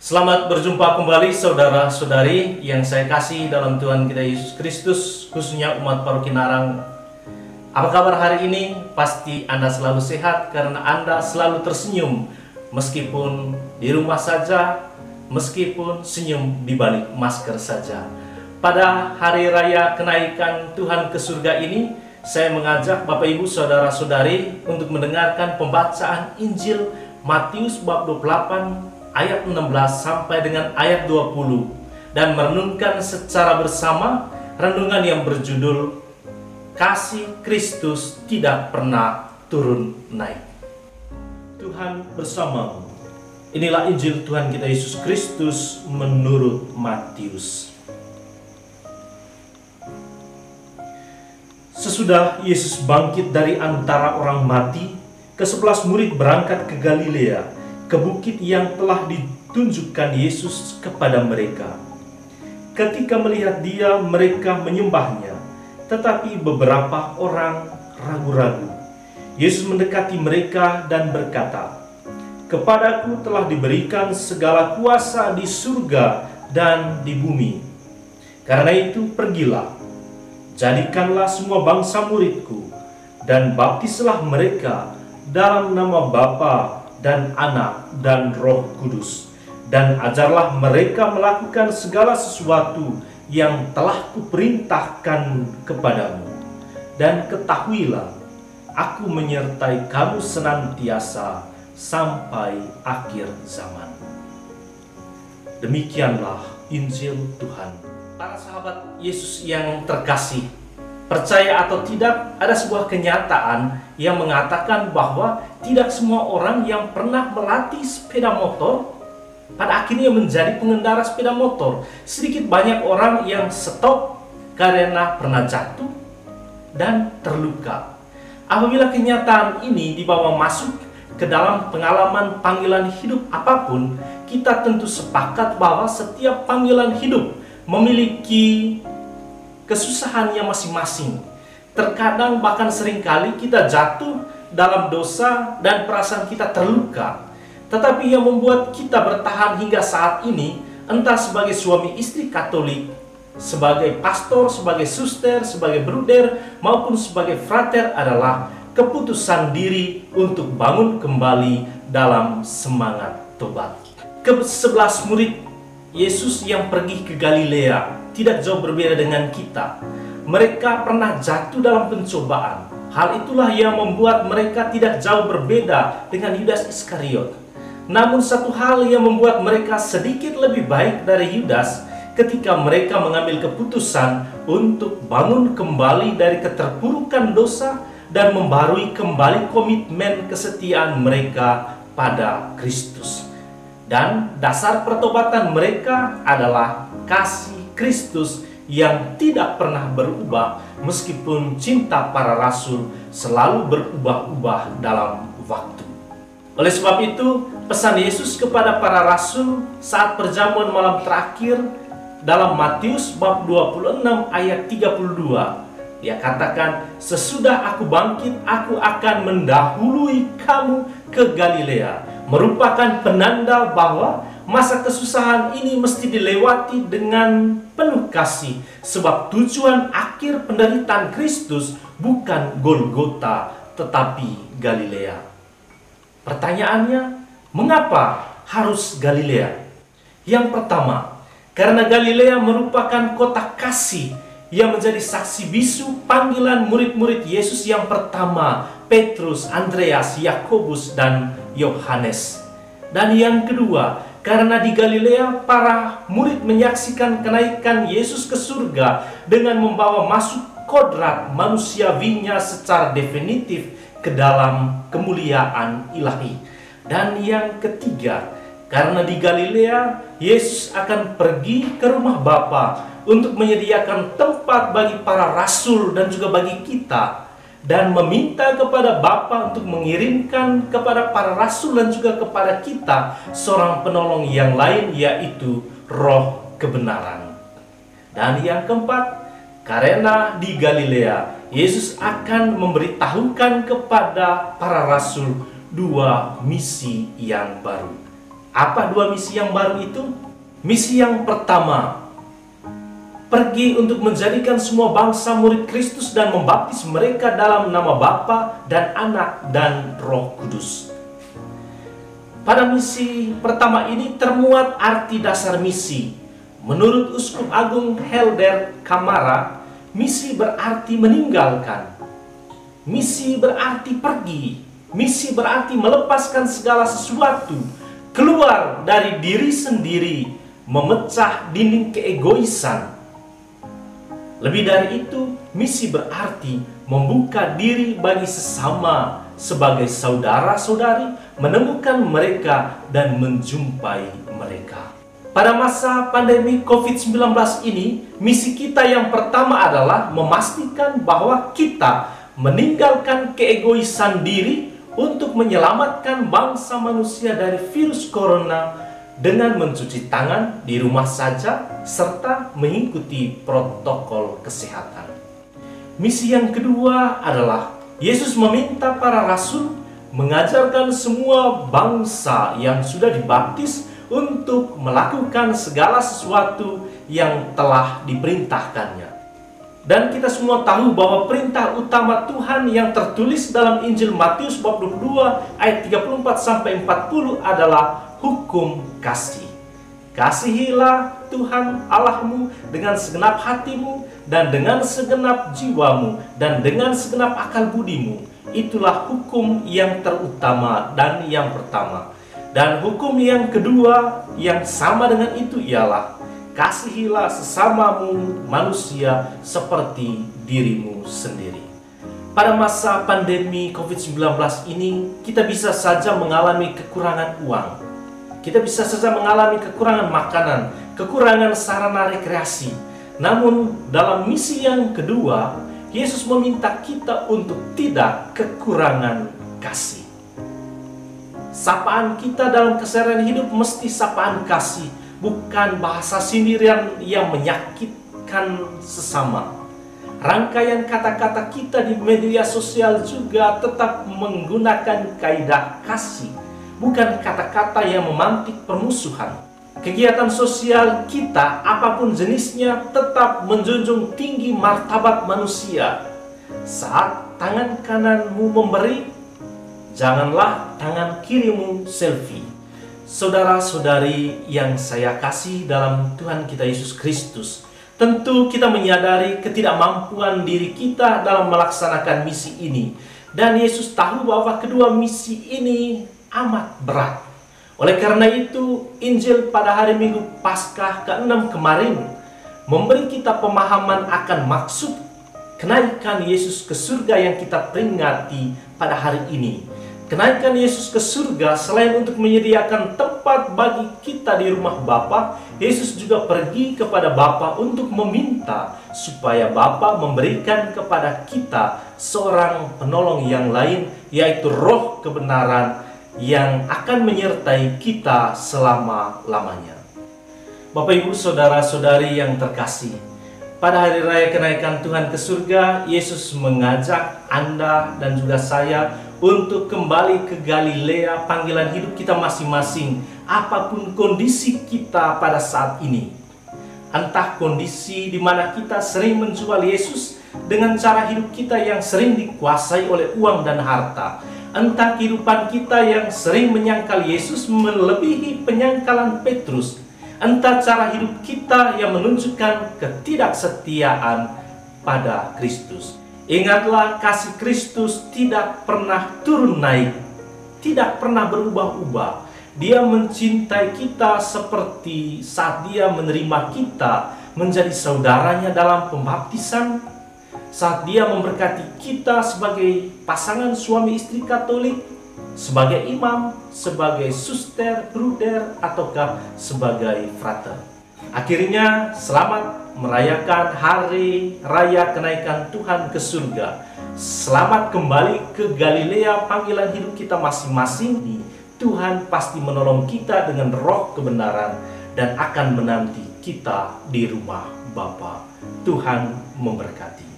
Selamat berjumpa kembali saudara-saudari yang saya kasih dalam Tuhan kita Yesus Kristus, khususnya umat Paroki Narang. Apa kabar hari ini? Pasti Anda selalu sehat karena Anda selalu tersenyum meskipun di rumah saja, meskipun senyum di balik masker saja. Pada hari raya kenaikan Tuhan ke surga ini, saya mengajak Bapak Ibu saudara-saudari untuk mendengarkan pembacaan Injil Matius bab 28 ayat 16 sampai dengan ayat 20 dan merenungkan secara bersama renungan yang berjudul Kasih Kristus Tidak Pernah Turun Naik. Tuhan bersamamu. Inilah Injil Tuhan kita Yesus Kristus menurut Matius. Sesudah Yesus bangkit dari antara orang mati, ke-11 murid berangkat ke Galilea, ke bukit yang telah ditunjukkan Yesus kepada mereka. Ketika melihat Dia, mereka menyembahnya, tetapi beberapa orang ragu-ragu. Yesus mendekati mereka dan berkata, "Kepadaku telah diberikan segala kuasa di surga dan di bumi. Karena itu pergilah, jadikanlah semua bangsa muridku, dan baptislah mereka dalam nama Bapa dan Anak dan Roh Kudus, dan ajarlah mereka melakukan segala sesuatu yang telah kuperintahkan kepadamu. Dan ketahuilah, aku menyertai kamu senantiasa sampai akhir zaman." Demikianlah Injil Tuhan. Para sahabat Yesus yang terkasih, percaya atau tidak, ada sebuah kenyataan yang mengatakan bahwa tidak semua orang yang pernah melatih sepeda motor pada akhirnya menjadi pengendara sepeda motor. Sedikit banyak orang yang stop karena pernah jatuh dan terluka. Apabila kenyataan ini dibawa masuk ke dalam pengalaman panggilan hidup apapun, kita tentu sepakat bahwa setiap panggilan hidup memiliki kesusahannya masing-masing. Terkadang bahkan seringkali kita jatuh dalam dosa dan perasaan kita terluka. Tetapi yang membuat kita bertahan hingga saat ini, entah sebagai suami istri Katolik, sebagai pastor, sebagai suster, sebagai bruder, maupun sebagai frater adalah keputusan diri untuk bangun kembali dalam semangat tobat. Ke-11 murid Yesus yang pergi ke Galilea tidak jauh berbeda dengan kita. Mereka pernah jatuh dalam pencobaan. Hal itulah yang membuat mereka tidak jauh berbeda dengan Yudas Iskariot. Namun satu hal yang membuat mereka sedikit lebih baik dari Yudas ketika mereka mengambil keputusan untuk bangun kembali dari keterpurukan dosa dan membarui kembali komitmen kesetiaan mereka pada Kristus. Dan dasar pertobatan mereka adalah kasih Kristus yang tidak pernah berubah meskipun cinta para rasul selalu berubah-ubah dalam waktu. Oleh sebab itu, pesan Yesus kepada para rasul saat perjamuan malam terakhir dalam Matius bab 26 ayat 32, Dia katakan, "Sesudah aku bangkit, aku akan mendahului kamu ke Galilea," merupakan penanda bahwa masa kesusahan ini mesti dilewati dengan penuh kasih, sebab tujuan akhir penderitaan Kristus bukan Golgota tetapi Galilea. Pertanyaannya, mengapa harus Galilea? Yang pertama, karena Galilea merupakan kota kasih yang menjadi saksi bisu panggilan murid-murid Yesus yang pertama, Petrus, Andreas, Yakobus, dan Yohanes. Dan yang kedua, karena di Galilea para murid menyaksikan kenaikan Yesus ke surga dengan membawa masuk kodrat manusiawinya secara definitif ke dalam kemuliaan ilahi. Dan yang ketiga, karena di Galilea Yesus akan pergi ke rumah Bapa untuk menyediakan tempat bagi para rasul dan juga bagi kita, dan meminta kepada Bapa untuk mengirimkan kepada para rasul dan juga kepada kita seorang penolong yang lain, yaitu Roh Kebenaran. Dan yang keempat, karena di Galilea Yesus akan memberitahukan kepada para rasul dua misi yang baru. Apa dua misi yang baru itu? Misi yang pertama, pergi untuk menjadikan semua bangsa murid Kristus dan membaptis mereka dalam nama Bapa dan Anak dan Roh Kudus. Pada misi pertama ini termuat arti dasar misi. Menurut Uskup Agung Helder Kamara, misi berarti meninggalkan. Misi berarti pergi. Misi berarti melepaskan segala sesuatu, keluar dari diri sendiri, memecah dinding keegoisan. Lebih dari itu, misi berarti membuka diri bagi sesama sebagai saudara-saudari, menemukan mereka dan menjumpai mereka. Pada masa pandemi COVID-19 ini, misi kita yang pertama adalah memastikan bahwa kita meninggalkan keegoisan diri untuk menyelamatkan bangsa manusia dari virus corona dengan mencuci tangan di rumah saja serta mengikuti protokol kesehatan. Misi yang kedua adalah Yesus meminta para rasul mengajarkan semua bangsa yang sudah dibaptis untuk melakukan segala sesuatu yang telah diperintahkannya. Dan kita semua tahu bahwa perintah utama Tuhan yang tertulis dalam Injil Matius bab 22 ayat 34-40 adalah hukum kasih. Kasihilah Tuhan Allahmu dengan segenap hatimu dan dengan segenap jiwamu dan dengan segenap akal budimu. Itulah hukum yang terutama dan yang pertama. Dan hukum yang kedua yang sama dengan itu ialah kasihilah sesamamu manusia seperti dirimu sendiri. Pada masa pandemi COVID-19 ini, kita bisa saja mengalami kekurangan uang. Kita bisa saja mengalami kekurangan makanan, kekurangan sarana rekreasi. Namun dalam misi yang kedua, Yesus meminta kita untuk tidak kekurangan kasih. Sapaan kita dalam keseharian hidup mesti sapaan kasih, bukan bahasa sindiran yang menyakitkan sesama. Rangkaian kata-kata kita di media sosial juga tetap menggunakan kaidah kasih, bukan kata-kata yang memantik permusuhan. Kegiatan sosial kita, apapun jenisnya, tetap menjunjung tinggi martabat manusia. Saat tangan kananmu memberi, janganlah tangan kirimu selfie. Saudara-saudari yang saya kasih dalam Tuhan kita Yesus Kristus, tentu kita menyadari ketidakmampuan diri kita dalam melaksanakan misi ini. Dan Yesus tahu bahwa kedua misi ini amat berat. Oleh karena itu, Injil pada hari Minggu Paskah ke-6 kemarin memberi kita pemahaman akan maksud kenaikan Yesus ke surga yang kita peringati pada hari ini. Kenaikan Yesus ke surga selain untuk menyediakan tempat bagi kita di rumah Bapa, Yesus juga pergi kepada Bapa untuk meminta supaya Bapa memberikan kepada kita seorang penolong yang lain, yaitu Roh kebenaran yang akan menyertai kita selama-lamanya. Bapak Ibu saudara-saudari yang terkasih, pada hari raya kenaikan Tuhan ke surga, Yesus mengajak Anda dan juga saya untuk kembali ke Galilea, panggilan hidup kita masing-masing, apapun kondisi kita pada saat ini. Entah kondisi di mana kita sering menjual Yesus dengan cara hidup kita yang sering dikuasai oleh uang dan harta. Entah kehidupan kita yang sering menyangkal Yesus melebihi penyangkalan Petrus. Entah cara hidup kita yang menunjukkan ketidaksetiaan pada Kristus. Ingatlah, kasih Kristus tidak pernah turun naik, tidak pernah berubah-ubah. Dia mencintai kita seperti saat Dia menerima kita menjadi saudaranya dalam pembaptisan, saat Dia memberkati kita sebagai pasangan suami istri Katolik, sebagai imam, sebagai suster, bruder, ataukah sebagai frater. Akhirnya, selamat merayakan hari raya kenaikan Tuhan ke surga. Selamat kembali ke Galilea, panggilan hidup kita masing-masing. Tuhan pasti menolong kita dengan Roh kebenaran dan akan menanti kita di rumah Bapa. Tuhan memberkati.